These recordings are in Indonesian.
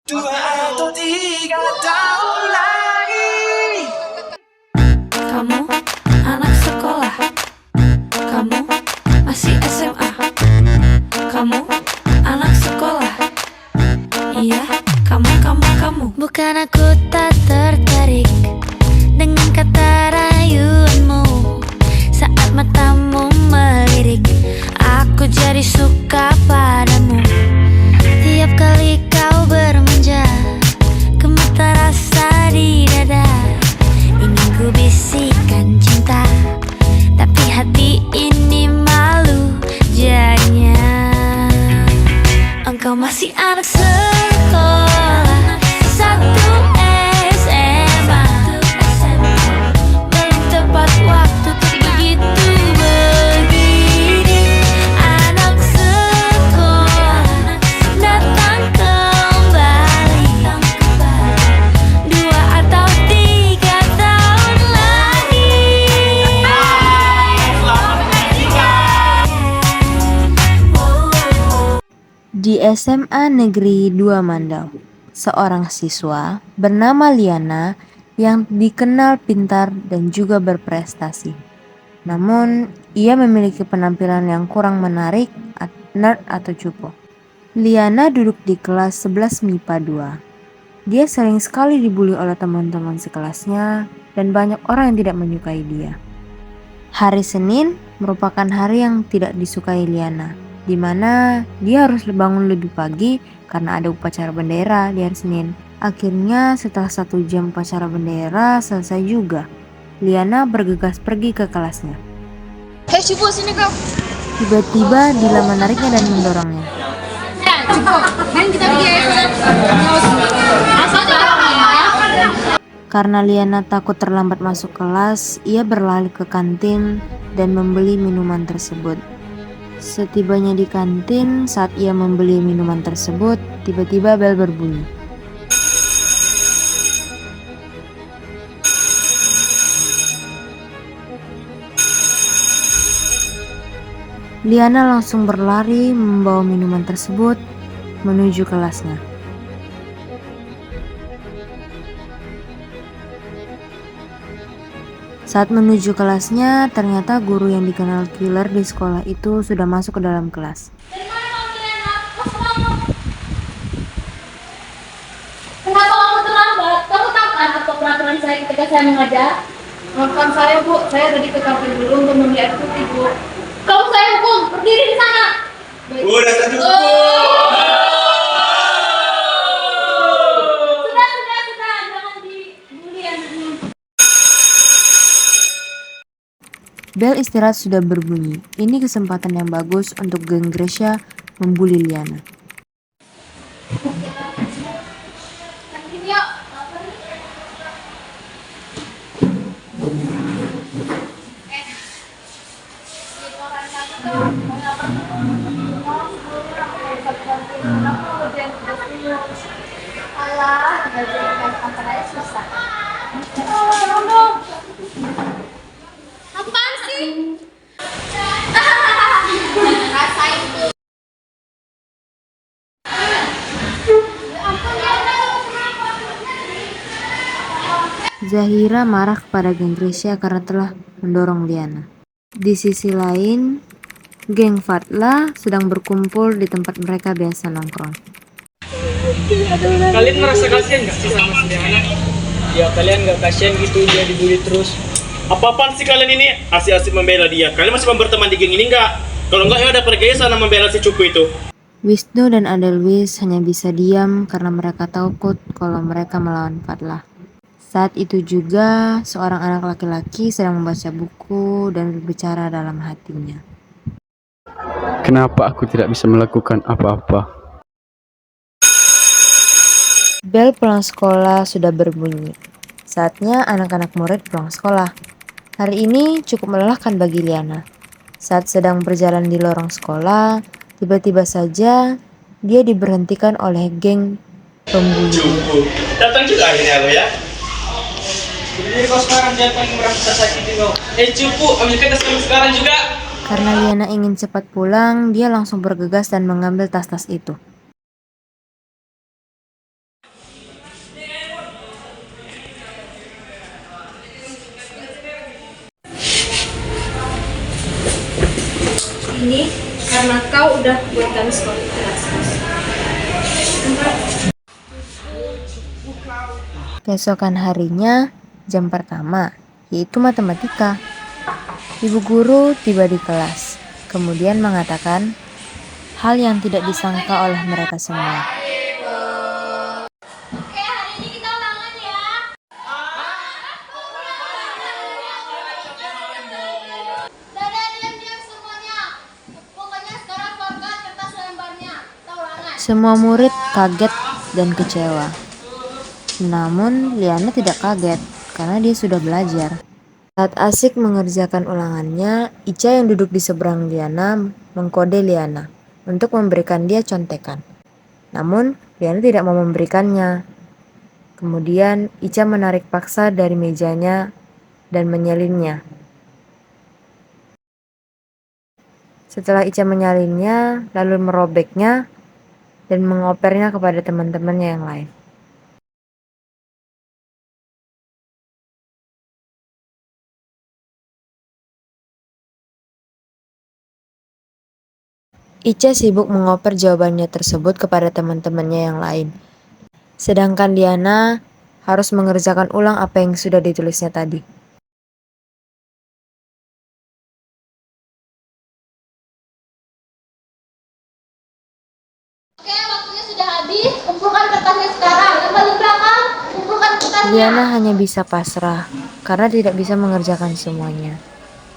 Dua atau tiga tahun lagi. Kamu anak sekolah, kamu masih SMA. Kamu anak sekolah, iya, kamu. Bukan aku tak tertarik dengan kata rayuanmu. Saat matamu melirik, aku jadi suka padamu. Tiap kali kau bermanja, gemetar rasa di dada. Ingin ku bisikan cinta, tapi hati ini malu jadinya. Engkau masih anak sekolah, satu SMA. Belum tepat waktu untuk begitu begini. Anak sekolah datang kembali, 2 atau 3 tahun lagi. Di SMA Negeri 2 Mandau, seorang siswa bernama Liana yang dikenal pintar dan juga berprestasi. Namun, ia memiliki penampilan yang kurang menarik, nerd atau cupu. Liana duduk di kelas 11 MIPA 2. Dia sering sekali dibully oleh teman-teman sekelasnya dan banyak orang yang tidak menyukai dia. Hari Senin merupakan hari yang tidak disukai Liana, di mana dia harus bangun lebih pagi karena ada upacara bendera di hari Senin. Akhirnya setelah 1 jam upacara bendera selesai juga, Liana bergegas pergi ke kelasnya. Hei Cupu, sini kau. Tiba-tiba Dila menariknya dan mendorongnya. Ya, Cupu, mari kita pergi ya. Asal jangan ya. Karena Liana takut terlambat masuk kelas, ia berlari ke kantin dan membeli minuman tersebut. Setibanya di kantin, saat ia membeli minuman tersebut, tiba-tiba bel berbunyi. Liana langsung berlari membawa minuman tersebut menuju kelasnya. Saat menuju kelasnya, ternyata guru yang dikenal killer di sekolah itu sudah masuk ke dalam kelas. Kenapa kamu terlambat? Kamu tahu kan apa peraturan saya ketika saya mengajar? Maafkan saya Bu, saya tadi ke kafe dulu untuk membeli air putih Bu. Kamu saya hukum, berdiri di sana. Udah satu. Sudah, jangan dibully anaknya. Bel istirahat sudah berbunyi. Ini kesempatan yang bagus untuk geng Gresya membuli Liana. Sini yuk. Alah, ngajarin apa aja susah. Apaan sih? Rasain tuh. Zahira marah kepada geng Gresya karena telah mendorong Liana. Di sisi lain, geng Fatla sedang berkumpul di tempat mereka biasa nongkrong. Kalian merasa kasihan gak sih sama si Liana? Ya kalian gak kasihan gitu dia dibully terus. Apa-apaan sih kalian ini? Asik-asik membela dia. Kalian masih mau berteman di geng ini nggak? Kalau nggak ya udah pergi sana membela si cupu itu. Wisnu dan Adelwis hanya bisa diam karena mereka takut kalau mereka melawan Fatla. Saat itu juga seorang anak laki-laki sedang membaca buku dan berbicara dalam hatinya. Kenapa aku tidak bisa melakukan apa-apa? Bel pulang sekolah sudah berbunyi. Saatnya anak-anak murid pulang sekolah. Hari ini cukup melelahkan bagi Liana. Saat sedang berjalan di lorong sekolah, tiba-tiba saja dia diberhentikan oleh geng pembuli. Cupu, datang juga akhirnya lo ya. Jadi kau sekarang jangan merasa sakit kau. Cupu, ambilkan tas kamu sekarang juga. Karena Liana ingin cepat pulang, dia langsung bergegas dan mengambil tas-tas itu. ini karena kau udah buat kami sekolah kelas. Keesokan harinya, jam pertama, yaitu matematika. Ibu guru tiba di kelas, kemudian mengatakan hal yang tidak disangka oleh mereka semua. Oke, hari ini kita ulangan ya. Dadah, diam-diam semuanya. Pokoknya sekarang keluarkan kertas lembarnya. Kita ulangan. Semua murid kaget dan kecewa. Namun Liana tidak kaget karena dia sudah belajar. Saat asik mengerjakan ulangannya, Ica yang duduk di seberang Liana mengkode Liana untuk memberikan dia contekan. Namun Liana tidak mau memberikannya. Kemudian Ica menarik paksa dari mejanya dan menyalinnya. Setelah Ica menyalinnya, lalu merobeknya dan mengopernya kepada teman-temannya yang lain. Ica sibuk mengoper jawabannya tersebut kepada teman-temannya yang lain. Sedangkan Liana harus mengerjakan ulang apa yang sudah ditulisnya tadi. Oke, waktunya sudah habis. Kumpulkan kertasnya sekarang. Yang paling belakang, kumpulkan kertasnya. Liana hanya bisa pasrah karena tidak bisa mengerjakan semuanya.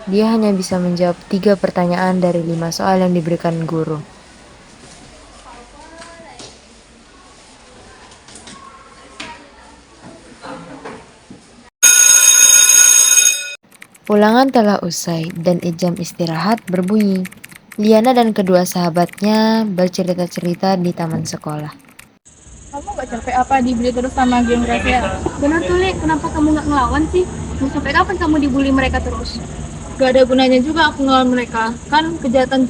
Dia hanya bisa menjawab 3 pertanyaan dari 5 soal yang diberikan guru. Ulangan telah usai dan jam istirahat berbunyi. Liana dan kedua sahabatnya bercerita-cerita di taman sekolah. Kamu gak capek apa dibully terus sama geng Gracia? Bener tuh, Li. Kenapa kamu gak ngelawan sih? Mau sampai kapan kamu dibully mereka terus? Gak ada gunanya juga aku ngelawan mereka. Kan kejahatan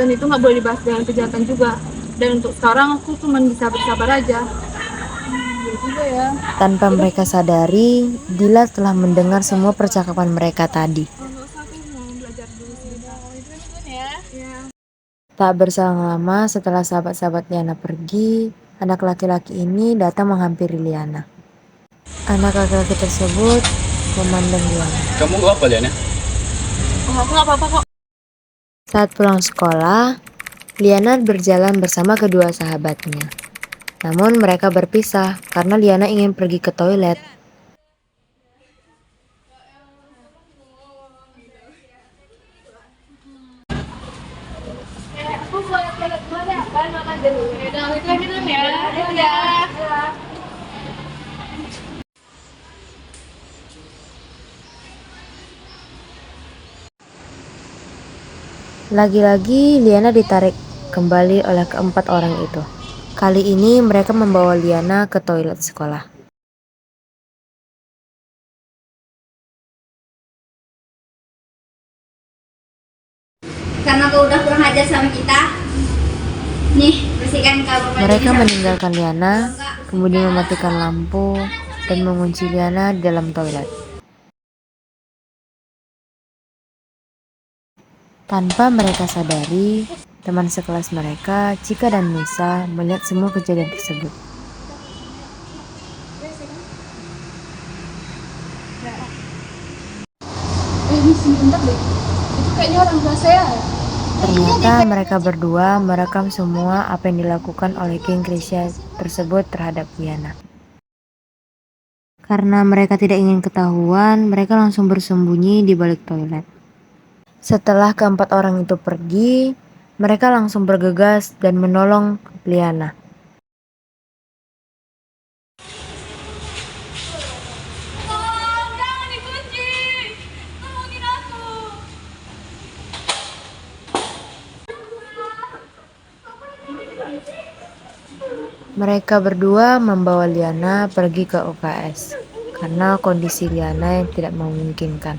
itu gak boleh dibahas dengan kejahatan juga. Dan untuk sekarang aku cuma bisa bersabar aja. Iya juga ya. Tanpa mereka sadari, Dila telah mendengar semua percakapan mereka tadi. Gak usah, aku mau belajar dulu sebentar. Itu ya. Iya. Tak berselang lama setelah sahabat-sahabat Liana pergi, anak laki-laki ini datang menghampiri Liana. Anak laki-laki tersebut memandang Liana. Kamu gak apa Liana? Oh, aku gak apa-apa kok. Saat pulang sekolah, Liana berjalan bersama kedua sahabatnya. Namun mereka berpisah karena Liana ingin pergi ke toilet. Aku boleh toilet dulu ya. Kalian makan dulu. Udah, kita minum ya. Ya. Lagi-lagi Liana ditarik kembali oleh keempat orang itu. Kali ini mereka membawa Liana ke toilet sekolah. Karena kau udah kurang ajar sama kita. Nih, bersihkan kamar mandi. Mereka meninggalkan Liana, kemudian mematikan lampu dan mengunci Liana di dalam toilet. Tanpa mereka sadari, teman sekelas mereka, Cika dan Nisa, melihat semua kejadian tersebut. Ini sini bentar deh. Itu kayaknya orang Gracia. Ternyata mereka berdua merekam semua apa yang dilakukan oleh geng Krisya tersebut terhadap Liana. Karena mereka tidak ingin ketahuan, mereka langsung bersembunyi di balik toilet. Setelah keempat orang itu pergi, mereka langsung bergegas dan menolong Liana. Jangan dikunci. Tolongin aku. Mereka berdua membawa Liana pergi ke UKS karena kondisi Liana yang tidak memungkinkan.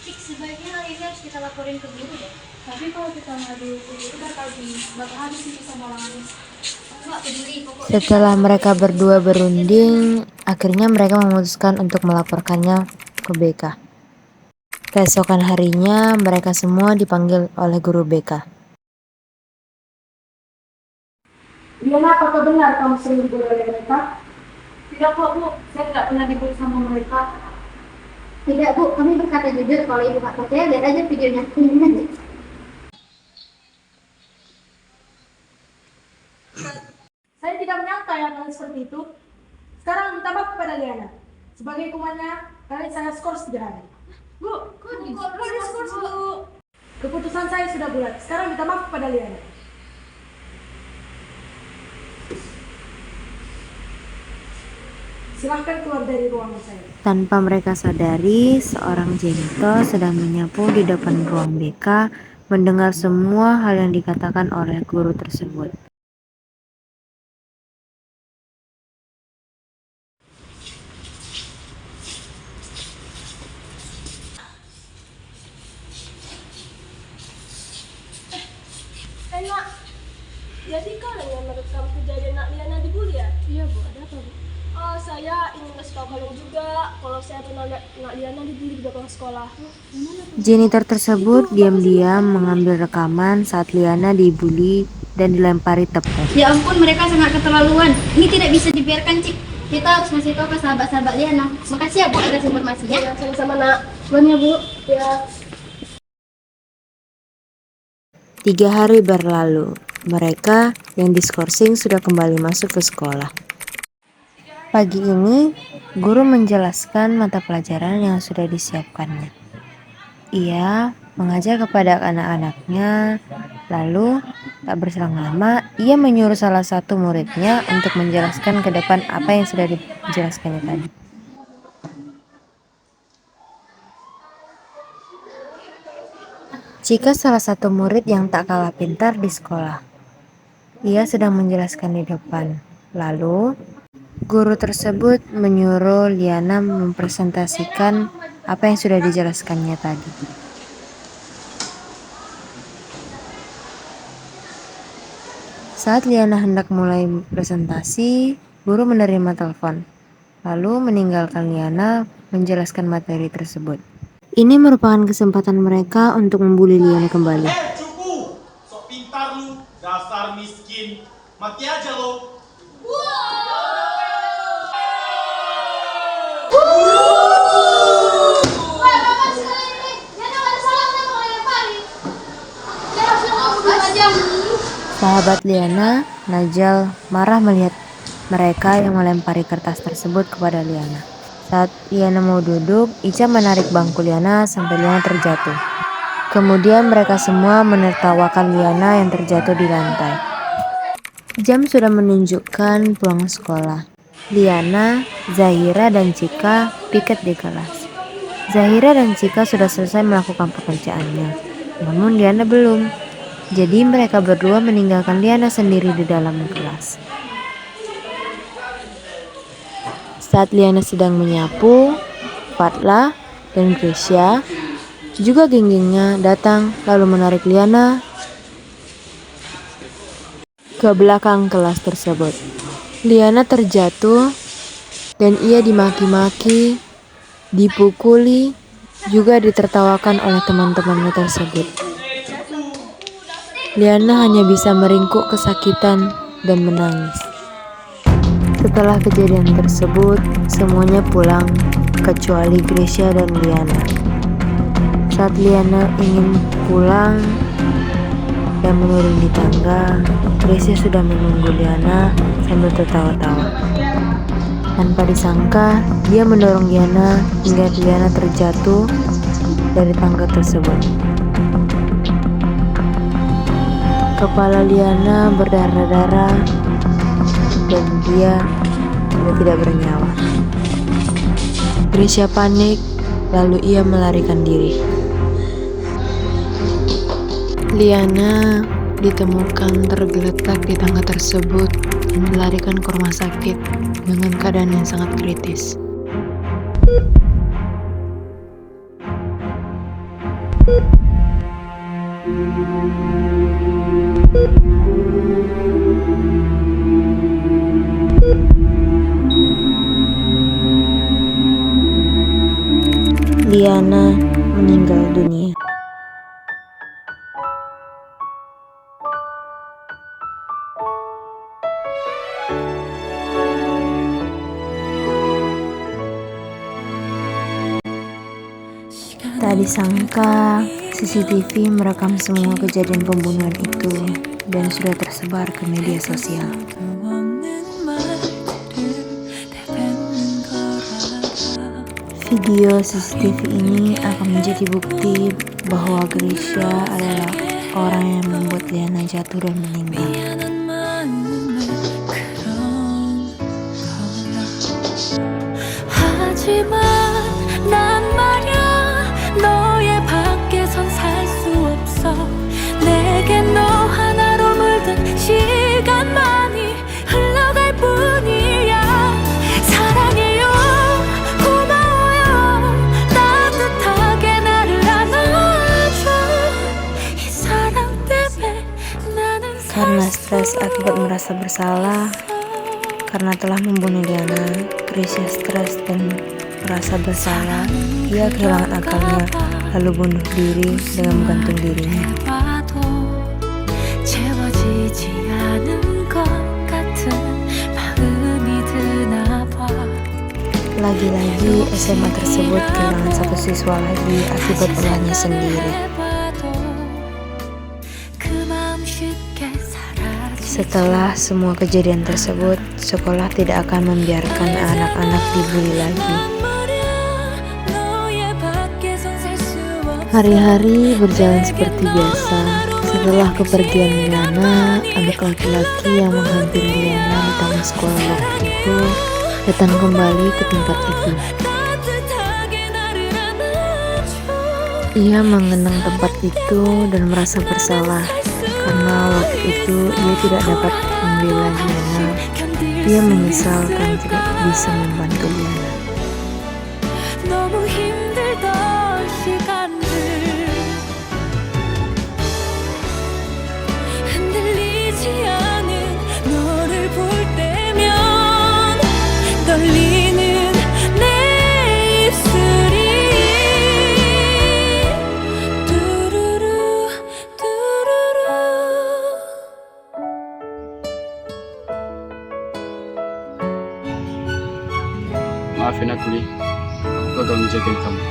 Cik, sebaiknya hal ini harus kita laporin ke guru deh. Tapi kalau kita ngadu itu bakal habis sih sama orang lain. Enggak peduli pokoknya. Setelah mereka berdua berunding, akhirnya mereka memutuskan untuk melaporkannya ke BK. Keesokan harinya, mereka semua dipanggil oleh guru BK. Liana, apakah benar kamu sering dibully oleh mereka? Tidak kok Bu, saya tidak pernah dibully sama mereka. Tidak Bu, kami berkata jujur. Kalau ibu nggak percaya, lihat aja videonya. Ini aja. Saya tidak menyangka yang kalian seperti itu. Sekarang minta maaf kepada Liana. Sebagai hukumannya, kalian saya skor 3 hari. Bu, kok diskors Bu? Keputusan saya sudah bulat. Sekarang minta maaf kepada Liana. Silahkan keluar dari ruangan saya. Tanpa mereka sadari, seorang janitor sedang menyapu di depan ruang BK, mendengar semua hal yang dikatakan oleh guru tersebut. Nak, jadi kalian yang merekam kejadian Nak Liana dibully ya? Iya Bu, ada apa Bu? Saya ingin kasih tahu kalian juga kalau saya pernah lihat Nak Liana dibully di belakang sekolah. Janitor tersebut diam-diam mengambil rekaman saat Liana dibully dan dilempari tepung. Ya ampun, mereka sangat keterlaluan. Ini tidak bisa dibiarkan, Cik. Kita harus ngasih tahu ke sahabat-sahabat Liana. Makasih ya Bu atas informasinya. Ya, sama-sama Nak. Duluan ya Bu. Ya. 3 hari berlalu, mereka yang diskorsing sudah kembali masuk ke sekolah. Pagi ini, guru menjelaskan mata pelajaran yang sudah disiapkannya. Ia mengajar kepada anak-anaknya, lalu tak berselang lama, ia menyuruh salah satu muridnya untuk menjelaskan ke depan apa yang sudah dijelaskannya tadi. Jika salah satu murid yang tak kalah pintar di sekolah, ia sedang menjelaskan di depan. Lalu, guru tersebut menyuruh Liana mempresentasikan apa yang sudah dijelaskannya tadi. Saat Liana hendak mulai presentasi, guru menerima telepon, lalu meninggalkan Liana menjelaskan materi tersebut. Ini merupakan kesempatan mereka untuk membuli Liana kembali. Cukup! Sok pintar lu, dasar miskin. Mati aja lo. Wah, Bapak sekali ini. Liana nggak ada salah, kenapa kalian lemparin? Liana harusnya kamu dulu aja. Sahabat Liana, Najal, marah melihat mereka yang melempari kertas tersebut kepada Liana. Saat Liana mau duduk, Ica menarik bangku Liana sampai Liana terjatuh. Kemudian mereka semua menertawakan Liana yang terjatuh di lantai. Jam sudah menunjukkan pulang sekolah. Liana, Zahira, dan Cika piket di kelas. Zahira dan Cika sudah selesai melakukan pekerjaannya, namun Liana belum. Jadi mereka berdua meninggalkan Liana sendiri di dalam kelas. Saat Liana sedang menyapu, Fatla dan Gracia, juga geng-gengnya datang lalu menarik Liana ke belakang kelas tersebut. Liana terjatuh dan ia dimaki-maki, dipukuli, juga ditertawakan oleh teman-temannya tersebut. Liana hanya bisa meringkuk kesakitan dan menangis. Setelah kejadian tersebut, semuanya pulang kecuali Gracia dan Liana. Saat Liana ingin pulang dan menurun di tangga, Gracia sudah menunggu Liana sambil tertawa-tawa. Tanpa disangka, dia mendorong Liana hingga Liana terjatuh dari tangga tersebut. Kepala Liana berdarah-darah dan dia sudah tidak bernyawa. Gracia panik, lalu ia melarikan diri. Liana ditemukan tergeletak di tangga tersebut dan dilarikan ke rumah sakit dengan keadaan yang sangat kritis. Tak disangka, CCTV merekam semua kejadian pembunuhan itu dan sudah tersebar ke media sosial. Video CCTV ini akan menjadi bukti bahwa Grisha adalah orang yang membuat Liana jatuh dan meninggal. Karena stres akibat merasa bersalah karena telah membunuh Liana, Grisha stres dan merasa bersalah. Ia kehilangan akalnya lalu bunuh diri dengan menggantung dirinya. Lagi-lagi SMA tersebut kehilangan satu siswa lagi akibat ulahnya sendiri. Setelah semua kejadian tersebut, sekolah tidak akan membiarkan anak-anak dibully lagi. Hari-hari berjalan seperti biasa. Setelah kepergian Liana, anak laki-laki yang menghampiri Liana di taman sekolah waktu itu datang kembali ke tempat itu. Ia mengenang tempat itu dan merasa bersalah karena waktu itu ia tidak dapat membela Liana. Ia menyesal karena tidak bisa membantu Liana. Maafin aku, Li. Aku gagal menjagain kamu.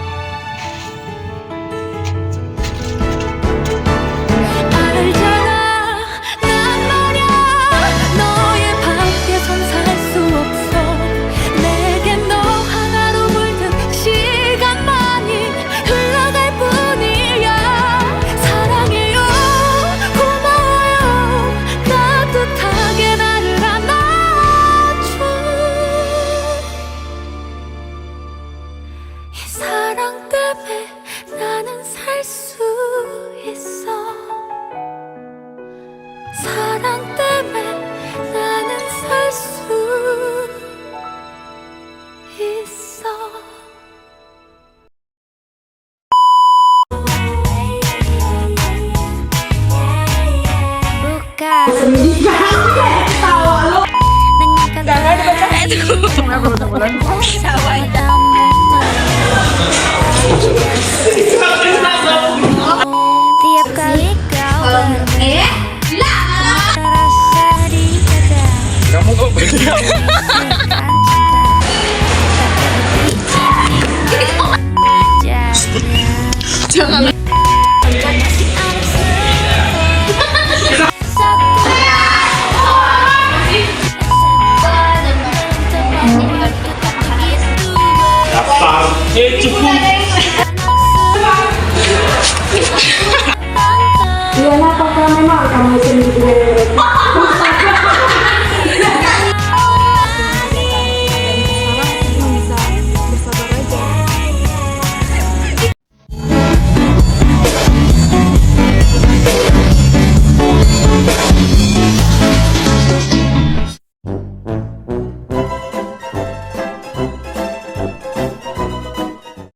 Tiap kali kau terasa di dada. Kamu kok berdiam? Jangan. Cukup. Liana, apakah memang kamu sendiri?